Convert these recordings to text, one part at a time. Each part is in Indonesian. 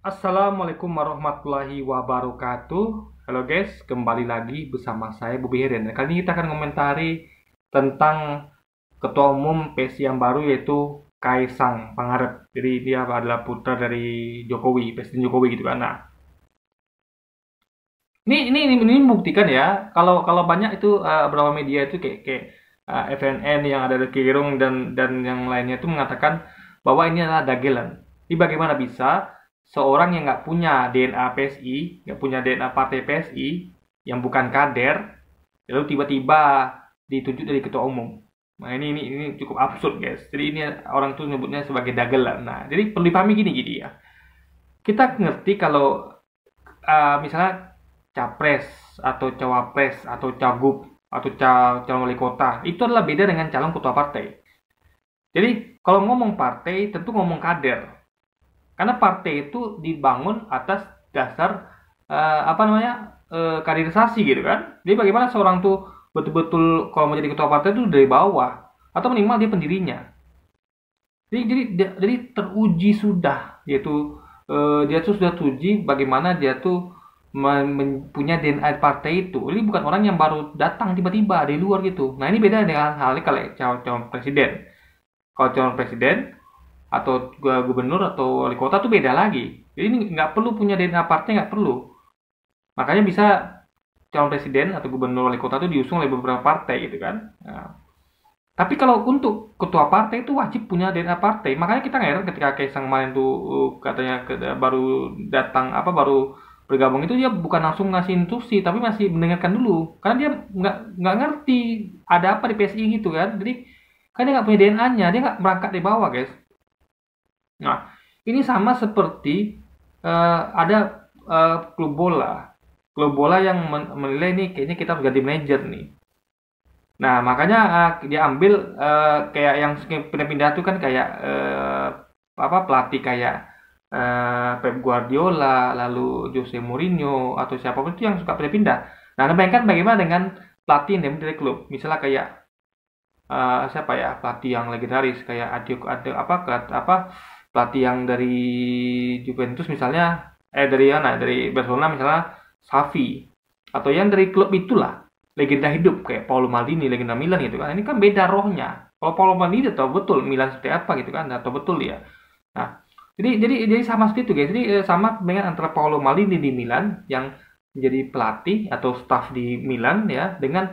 Assalamualaikum warahmatullahi wabarakatuh. Halo guys, kembali lagi bersama saya Bobi Heren. Kali ini kita akan komentari tentang Ketua Umum PSI yang baru yaitu Kaisang Pangarep. Jadi dia adalah putra dari Jokowi, Presiden Jokowi gitu kan. Nah, ini membuktikan ya kalau kalau banyak itu beberapa media itu kayak FNN yang ada di Kirung dan yang lainnya itu mengatakan bahwa ini adalah dagelan. Jadi bagaimana bisa seorang yang nggak punya DNA PSI, nggak punya DNA partai PSI, yang bukan kader, lalu tiba-tiba ditunjuk dari ketua umum. Nah ini cukup absurd guys. Jadi ini orang tuh nyebutnya sebagai dagelan. Nah jadi perlu dipahami gini ya. Kita ngerti kalau misalnya capres atau cawapres atau cagup atau calon wali kota itu adalah beda dengan calon ketua partai. Jadi kalau ngomong partai tentu ngomong kader. Karena partai itu dibangun atas dasar kaderisasi gitu kan. Jadi bagaimana seorang tuh betul-betul kalau menjadi ketua partai itu dari bawah atau minimal dia pendirinya. Jadi teruji sudah yaitu dia tuh sudah teruji bagaimana dia tuh punya DNA partai itu. Ini bukan orang yang baru datang tiba-tiba dari luar gitu. Nah ini beda dengan halnya kalau calon presiden. Kalau calon presiden atau gubernur atau wali kota tuh beda lagi. Jadi ini nggak perlu punya DNA partai, nggak perlu. Makanya bisa calon presiden atau gubernur wali kota itu diusung oleh beberapa partai gitu kan. Nah, tapi kalau untuk ketua partai itu wajib punya DNA partai. Makanya kita heran ketika Kaisang main tuh katanya baru datang baru bergabung itu dia bukan langsung ngasih instruksi tapi masih mendengarkan dulu. Karena dia nggak ngerti ada apa di PSI gitu kan. Jadi kan dia nggak punya DNA-nya, dia nggak berangkat dari bawah guys. Nah, ini sama seperti ada klub bola. Klub bola yang menilai nih kayaknya kita harus ganti manajer nih. Nah, makanya dia ambil kayak yang pindah-pindah tuh kan kayak pelatih kayak Pep Guardiola, lalu Jose Mourinho atau siapapun itu yang suka pindah-pindah. Nah, bayangkan bagaimana dengan pelatih yang dari klub. Misalnya kayak siapa ya pelatih yang legendaris kayak pelatih yang dari Juventus misalnya dari Barcelona misalnya Xavi atau yang dari klub itulah legenda hidup kayak Paolo Maldini legenda Milan gitu kan ini kan beda rohnya. Kalau Paolo Maldini tahu betul Milan seperti apa gitu kan atau betul ya. Nah jadi sama seperti itu guys. Jadi sama dengan antara Paolo Maldini di Milan yang menjadi pelatih atau staff di Milan ya dengan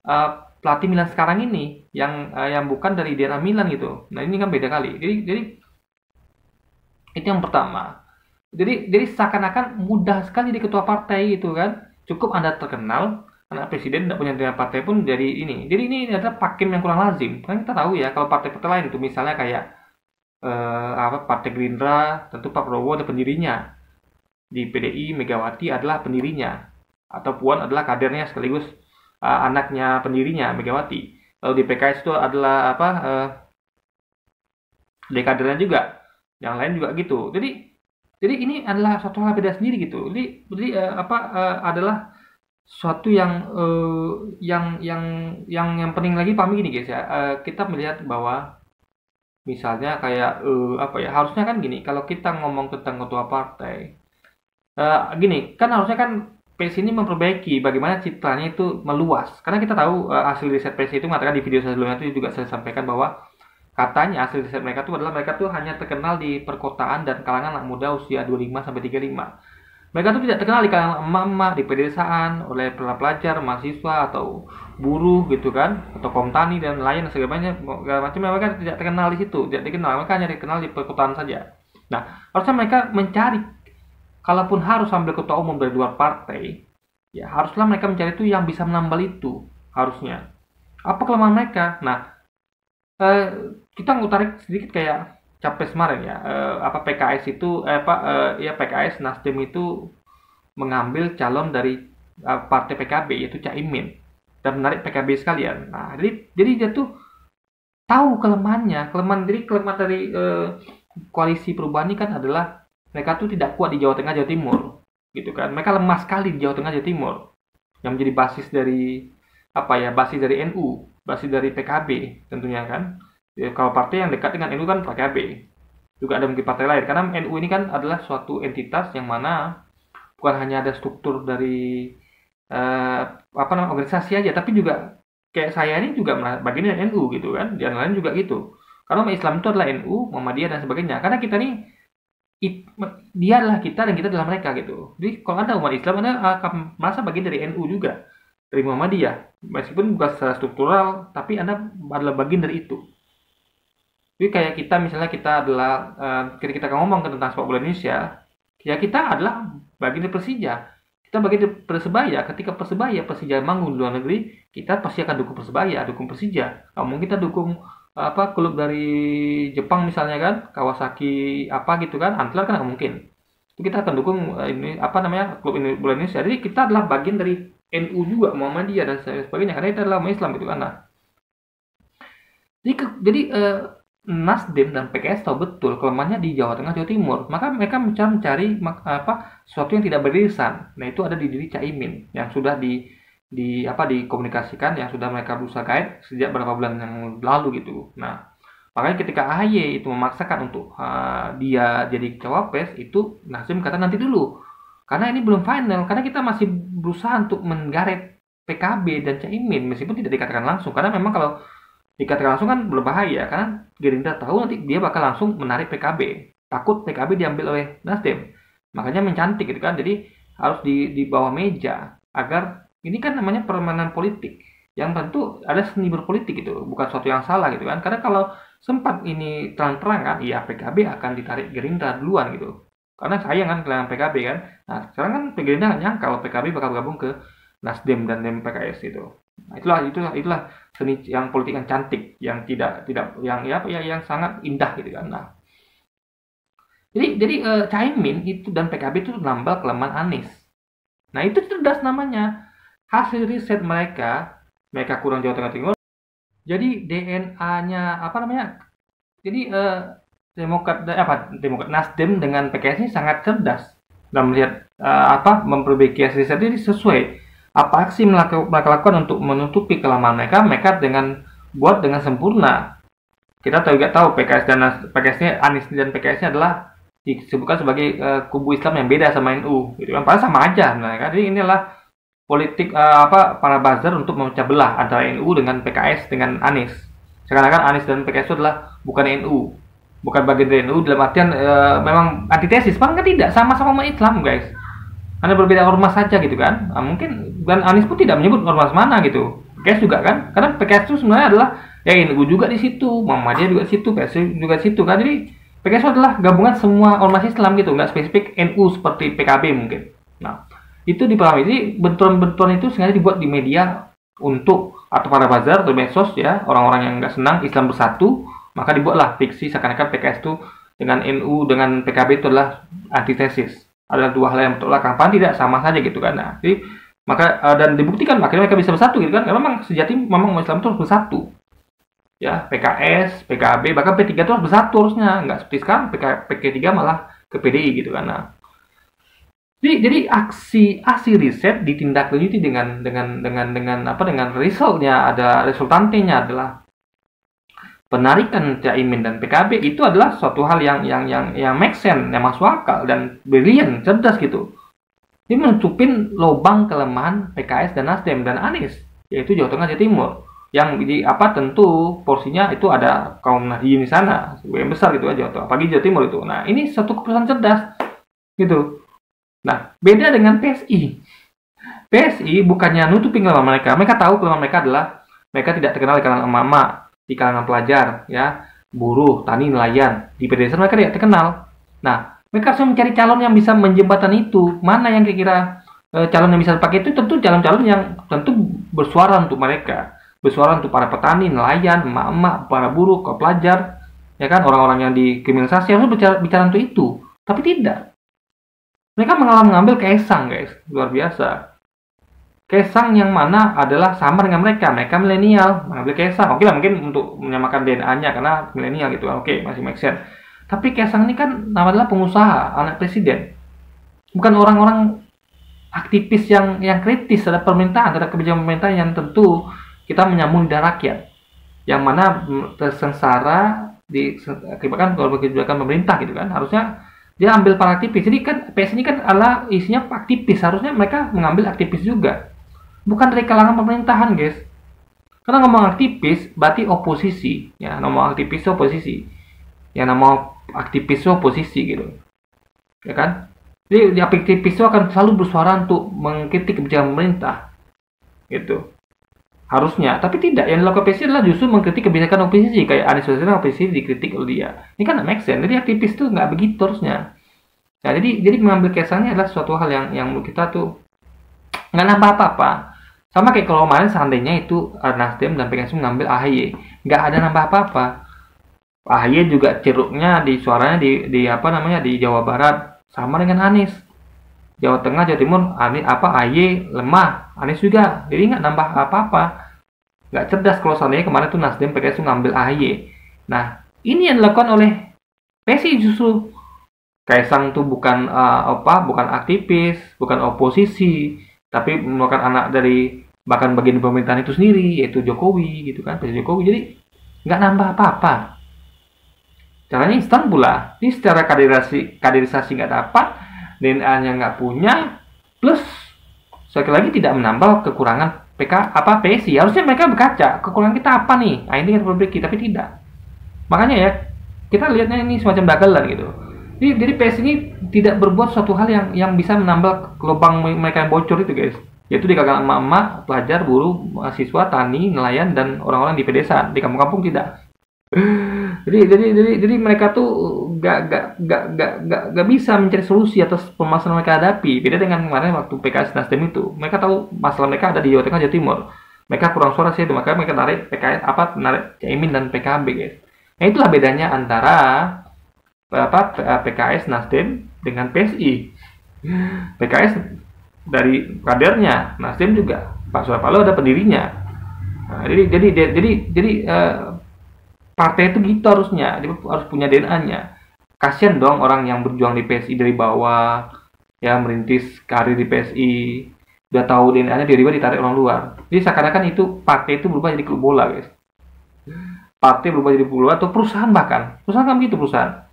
uh, pelatih Milan sekarang ini yang bukan dari daerah Milan gitu. Nah ini kan beda kali. Jadi itu yang pertama. Jadi seakan-akan mudah sekali di ketua partai gitu kan. Cukup Anda terkenal, anak presiden tidak punya dana partai pun jadi ini. Jadi ini adalah pakem yang kurang lazim. Kan kita tahu ya kalau partai-partai lain itu misalnya kayak Partai Gerindra, tentu Pak Prabowo ada pendirinya. Di PDI Megawati adalah pendirinya. Atau Puan adalah kadernya sekaligus anaknya pendirinya Megawati. Lalu di PKS itu adalah dekadernya juga. Yang lain juga gitu. Jadi ini adalah suatu hal beda sendiri gitu. Jadi adalah suatu yang penting lagi pahami gini guys ya. Kita melihat bahwa misalnya kayak harusnya kan gini kalau kita ngomong tentang ketua partai gini kan harusnya kan PSI ini memperbaiki bagaimana citranya itu meluas karena kita tahu hasil riset PSI itu mengatakan di video saya sebelumnya itu juga saya sampaikan bahwa katanya hasil riset mereka itu adalah mereka tuh hanya terkenal di perkotaan dan kalangan anak muda usia 25 sampai 35. Mereka tuh tidak terkenal di kalangan emak-emak, di pedesaan, oleh para pelajar, mahasiswa atau buruh gitu kan, atau kaum tani dan lain segala macam mereka tidak terkenal di situ, tidak dikenal, mereka hanya dikenal di perkotaan saja. Nah, harusnya mereka mencari kalaupun harus ambil ketua umum dari luar partai, ya haruslah mereka mencari itu yang bisa menambal itu harusnya. Apa kelemahan mereka? Nah, eh, kita ngutarik sedikit kayak capres kemarin ya PKS itu ya PKS Nasdem itu mengambil calon dari partai PKB yaitu Caimin dan menarik PKB sekalian. Nah, jadi dia tuh tahu kelemahan dari koalisi perubahan ini kan adalah mereka tuh tidak kuat di Jawa Tengah Jawa Timur gitu kan. Mereka lemah sekali di Jawa Tengah Jawa Timur yang menjadi basis dari basis dari NU, basis dari PKB tentunya kan. Ya, kalau partai yang dekat dengan NU kan PKB. juga ada mungkin partai lain. Karena NU ini kan adalah suatu entitas yang mana bukan hanya ada struktur dari organisasi aja, tapi juga kayak saya ini juga bagian dari NU gitu kan, dan lain juga gitu. Karena umat Islam itu adalah NU, Muhammadiyah dan sebagainya. Karena kita nih dia adalah kita dan kita adalah mereka gitu. Jadi kalau Anda umat Islam, Anda akan merasa bagian dari NU juga, dari Muhammadiyah. Meskipun bukan secara struktural, tapi Anda adalah bagian dari itu. Jadi kayak kita misalnya kita adalah ketika kita ngomong tentang sepak bola Indonesia, ya kita adalah bagian dari Persija. Kita bagian dari Persebaya. Ketika Persija manggung di luar negeri, kita pasti akan dukung Persebaya, dukung Persija. Mungkin kita dukung klub dari Jepang misalnya kan, Kawasaki apa gitu kan, Antler kan nggak mungkin. Itu kita akan dukung klub ini bola Indonesia. Jadi kita adalah bagian dari NU juga, Muhammadiyah dan sebagainya, karena kita adalah umat Islam gitu kan. Nah, jadi Nasdem dan PKS tahu betul kelemahannya di Jawa Tengah, Jawa Timur. Maka mereka mencari sesuatu yang tidak beririsan. Nah, itu ada di diri Caimin yang sudah dikomunikasikan, yang sudah mereka berusaha kait sejak beberapa bulan yang lalu gitu. Nah, makanya ketika AHY itu memaksakan untuk dia jadi cawapres, itu Nasdem kata nanti dulu. Karena ini belum final, karena kita masih berusaha untuk menggaret PKB dan Caimin meskipun tidak dikatakan langsung. Karena memang kalau dikatakan langsung kan berbahaya, karena Gerindra tahu nanti dia bakal langsung menarik PKB, takut PKB diambil oleh Nasdem, makanya mencantik gitu kan. Jadi harus di bawah meja, agar ini kan namanya permainan politik yang tentu ada seni berpolitik gitu, bukan sesuatu yang salah gitu kan. Karena kalau sempat ini terang-terangan, ya PKB akan ditarik Gerindra duluan gitu, karena sayang kan kehilangan PKB kan. Nah sekarang kan Gerindra nggak nyangka kalau PKB bakal gabung ke Nasdem dan PKS gitu. Nah, itulah seni yang politik yang cantik, yang tidak yang sangat indah gitu kan. Nah, jadi Caimin itu dan PKB itu nambah kelemahan Anies. Nah, itu cerdas namanya. Hasil riset mereka kurang Jawa Tengah Timur. Jadi DNA-nya Jadi Demokrat Nasdem dengan PKS ini sangat cerdas dalam melihat memperbaiki hasil riset ini sesuai apa aksi mereka lakukan untuk menutupi kelemahan mereka dengan sempurna. Kita juga tahu PKS-nya Anies dan PKS-nya adalah disebutkan sebagai kubu Islam yang beda sama NU gitu kan, padahal sama aja sebenarnya. Jadi inilah politik para buzzer untuk memecah belah antara NU dengan PKS dengan Anies. Sekarang Anies dan PKS itu adalah bukan NU, bukan bagian dari NU dalam artian memang antitesis, padahal kan tidak, sama-sama umat Islam guys. Hanya berbeda ormas saja gitu kan. Nah, mungkin dan Anies pun tidak menyebut ormas mana gitu. PKS juga kan, karena PKS itu sebenarnya adalah ya NU juga di situ, Muhammadiyah juga di situ, PKS juga di situ kan. Jadi PKS itu adalah gabungan semua ormas Islam gitu, nggak spesifik NU seperti PKB mungkin. Nah, itu dipahami. Jadi benturan-benturan itu sengaja dibuat di media untuk atau para bazar atau medsos ya, orang-orang yang nggak senang Islam bersatu, maka dibuatlah fiksi seakan-akan PKS itu dengan NU dengan PKB itu adalah antitesis. Ada dua hal yang bertolak belakang, tidak sama saja gitu kan. Nah, jadi maka dan dibuktikan akhirnya mereka bisa bersatu gitu kan. Karena memang sejati memang Islam itu harus bersatu. Ya, PKS, PKB, bahkan P3 itu harus bersatu harusnya, nggak seperti sekarang PK3 malah ke PDI gitu kan. Nah, jadi aksi riset ditindaklanjuti dengan resultnya, ada resultantenya adalah penarikan Caimin dan PKB. Itu adalah suatu hal yang make sense, yang masuk akal dan brilian, cerdas gitu. Ini menutupin lubang kelemahan PKS dan Nasdem dan Anies, yaitu Jawa Tengah, Jawa Timur. Yang tentu porsinya itu ada kaum Nahdliyin di sana, yang besar gitu aja, apalagi Jawa Timur itu. Nah, ini satu keputusan cerdas gitu. Nah, beda dengan PSI. PSI bukannya nutupin kelemahan mereka. Mereka tahu kelemahan mereka adalah mereka tidak terkenal di kalangan emak-emak, di kalangan pelajar, ya, buruh, tani, nelayan. Di pedesaan mereka tidak terkenal. Nah, mereka harus mencari calon yang bisa menjembatani itu. Mana yang kira-kira calon yang bisa dipakai itu tentu calon-calon yang tentu bersuara untuk mereka. Bersuara untuk para petani, nelayan, emak-emak, para buruh, pelajar, ya kan, orang-orang yang dikriminalisasi harus bicara untuk itu. Tapi tidak. Mereka mengambil Kaesang, guys. Luar biasa. Kaesang yang mana adalah sama dengan mereka milenial, mengambil Kaesang. Oke lah, mungkin untuk menyamakan DNA-nya karena milenial gitu. Oke, masih make sense. Tapi Kaesang ini kan adalah pengusaha, anak presiden. Bukan orang-orang aktivis yang kritis terhadap pemerintahan, terhadap kebijakan pemerintahan yang tentu kita menyambung lidah rakyat. Yang mana tersengsara akibatkan kebijakan pemerintah gitu kan. Harusnya dia ambil para aktivis. Jadi kan PS ini kan adalah isinya aktivis. Harusnya mereka mengambil aktivis juga. Bukan dari kalangan pemerintahan, guys. Karena ngomong aktivis berarti oposisi, ya. Ngomong aktivis oposisi. Yang nama aktivis oposisi gitu. Ya kan? Jadi di aktivis itu akan selalu bersuara untuk mengkritik kebijakan pemerintah. Gitu. Harusnya, tapi tidak. Yang dilakukan oposisi adalah justru mengkritik kebijakan oposisi. Kayak Anies Baswedan oposisi dikritik oleh dia. Ini kan make sense. Jadi aktivis itu nggak begitu harusnya. Nah, jadi mengambil kesannya adalah suatu hal yang menurut kita tuh nggak nambah apa-apa. Sama kayak kalau kemarin seandainya itu Nasdem dan PKS mengambil AHY, nggak ada nambah apa-apa. AHY juga ceruknya di suaranya di apa namanya di Jawa Barat sama dengan Anies. Jawa Tengah, Jawa Timur, AHY lemah, Anies juga. Jadi nggak nambah apa-apa. Nggak cerdas kalau seandainya kemarin tuh Nasdem PKS mengambil AHY. Nah, ini yang dilakukan oleh PSI justru. Kaisang tuh bukan bukan aktivis, bukan oposisi, tapi merupakan anak dari bahkan bagian pemerintahan itu sendiri, yaitu Jokowi gitu kan, Presiden Jokowi. Jadi nggak nambah apa-apa. Caranya instan pula. Ini secara kaderisasi nggak dapat, DNA-nya nggak punya, plus sekali lagi tidak menambah kekurangan PSI. Harusnya mereka berkaca kekurangan kita apa nih. Nah, ini kan perbaiki, tapi tidak. Makanya ya kita lihatnya ini semacam dagelan gitu. Jadi PS ini tidak berbuat suatu hal yang bisa menambah lubang mereka yang bocor itu, guys. Yaitu di kalangan emak-emak, pelajar, buruh, mahasiswa, tani, nelayan, dan orang-orang di pedesaan. Di kampung-kampung tidak. Jadi mereka tuh gak bisa mencari solusi atas permasalahan mereka hadapi. Beda dengan kemarin waktu PKS Nasdem itu. Mereka tahu masalah mereka ada di Jawa Tengah, Jawa Timur. Mereka kurang suara sih, maka mereka narik PKS narik Caimin dan PKB, guys. Nah, itulah bedanya antara PKS Nasdem dengan PSI. PKS dari kadernya, Nasdem juga Pak Surya Paloh ada pendirinya. Nah, jadi partai itu gitu harusnya, dia harus punya DNA-nya. Kasian dong orang yang berjuang di PSI dari bawah, ya merintis karir di PSI, udah tahu DNA-nya tiba-tiba ditarik orang luar. Jadi seakan-akan itu partai itu berubah jadi klub bola, guys. Partai berubah jadi klub bola atau perusahaan bahkan. Perusahaan kan begitu perusahaan.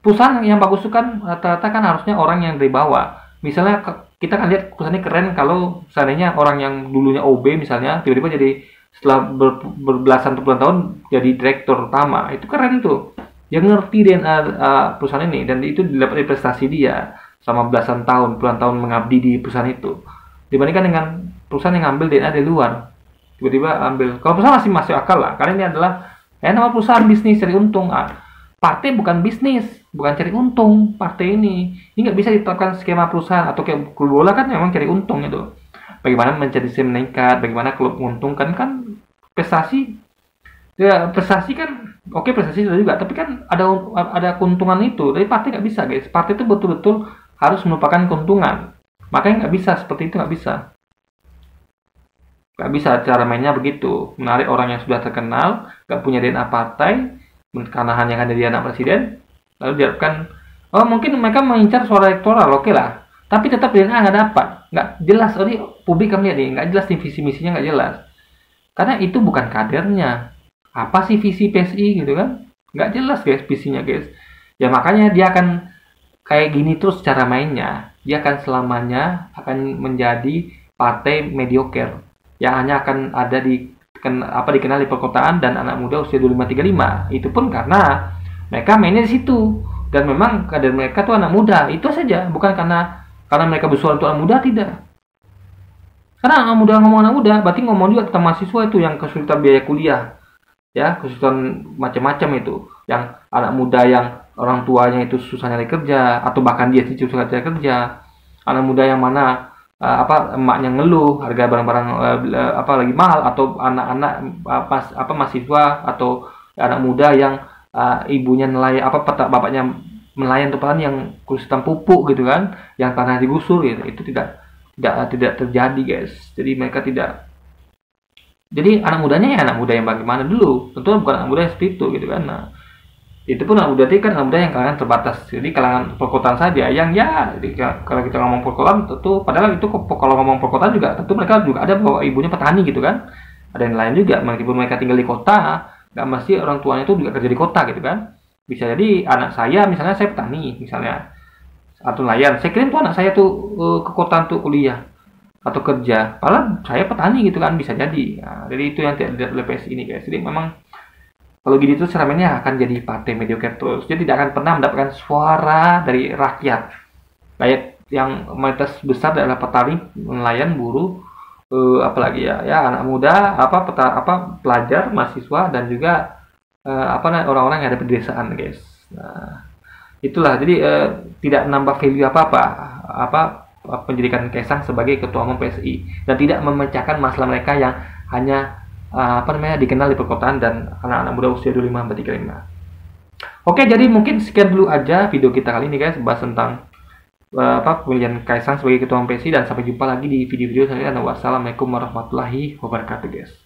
Perusahaan yang bagus itu kan rata-rata kan harusnya orang yang dari bawah. Misalnya kita kan lihat perusahaan ini keren kalau seandainya orang yang dulunya OB misalnya tiba-tiba jadi setelah berbelasan tahun jadi direktur utama. Itu keren tuh. Dia ngerti DNA perusahaan ini dan itu didapat prestasi dia selama belasan tahun, puluhan tahun mengabdi di perusahaan itu. Dibandingkan dengan perusahaan yang ngambil DNA dari luar. Tiba-tiba ambil. Kalau perusahaan masih masuk akal lah. Karena ini adalah nama perusahaan bisnis cari untung. Partai bukan bisnis, bukan cari untung. Partai ini nggak bisa diterapkan skema perusahaan atau kayak klub bola kan memang cari untung itu. Bagaimana mencari meningkat, bagaimana klub menguntungkan kan prestasi. Ya prestasi kan, oke prestasi juga, tapi kan ada keuntungan itu. Dari partai nggak bisa, guys. Partai itu betul-betul harus melupakan keuntungan. Makanya nggak bisa seperti itu, nggak bisa. Nggak bisa cara mainnya begitu. Menarik orang yang sudah terkenal, nggak punya DNA partai. Karena hanya kan jadi anak presiden, lalu diharapkan, mungkin mereka mengincar suara elektoral, oke lah, tapi tetap DNA nggak dapat, nggak jelas, ini publik kami lihat nih, nggak jelas nih visi misinya nggak jelas, karena itu bukan kadernya, apa sih visi PSI gitu kan, nggak jelas guys visinya guys, ya makanya dia akan kayak gini terus cara mainnya, dia akan selamanya akan menjadi partai mediocre, yang hanya akan ada dikenal di perkotaan dan anak muda usia 25-35. Itu pun karena mereka mainnya di situ dan memang kader mereka tuh anak muda. Itu saja, bukan karena mereka bersuara untuk anak muda, tidak. Karena anak muda ngomong anak muda, berarti ngomong juga tentang mahasiswa itu yang kesulitan biaya kuliah. Ya, kesulitan macam-macam itu. Yang anak muda yang orang tuanya itu susah nyari kerja atau bahkan dia sendiri susah cari kerja. Anak muda yang mana emaknya ngeluh harga barang-barang lagi mahal atau anak-anak mahasiswa atau anak muda yang ibunya nelayan bapaknya nelayan atau petani yang kesulitan pupuk gitu kan, yang tanah digusur gitu. Itu tidak terjadi guys. Jadi mereka tidak. Jadi anak mudanya ya anak muda yang bagaimana dulu, tentu bukan anak muda yang seperti itu gitu kan. Nah, itu pun anak muda itu kan anak muda yang kalangan terbatas, jadi kalangan perkotaan saja yang ya kalau kita ngomong perkotaan tentu padahal itu kalau ngomong perkotaan juga tentu mereka juga ada bahwa ibunya petani gitu kan, ada yang lain juga meskipun mereka tinggal di kota nggak mesti orang tuanya itu juga kerja di kota gitu kan. Bisa jadi anak saya misalnya, saya petani misalnya atau nelayan, saya kirim tuh anak saya tuh ke kota untuk kuliah atau kerja, padahal saya petani gitu kan, bisa jadi. Nah, jadi itu yang tidak dilihat oleh PSI ini guys. Jadi memang kalau gini tuh ceramennya akan jadi partai mediocre terus. Jadi tidak akan pernah mendapatkan suara dari rakyat. Kayak yang mayoritas besar adalah petani, nelayan, buruh, apalagi ya anak muda, pelajar, mahasiswa, dan juga orang-orang yang ada di pedesaan guys. Nah, itulah jadi tidak menambah value pendidikan Kaisang sebagai ketua umum PSI, dan tidak memecahkan masalah mereka yang hanya dikenal di perkotaan dan anak-anak muda usia 25 sampai 35. Oke, jadi mungkin sekian dulu aja video kita kali ini guys, bahas tentang pemilihan Kaisang sebagai ketua umum PSI, dan sampai jumpa lagi di video-video selanjutnya. Wassalamualaikum warahmatullahi wabarakatuh guys.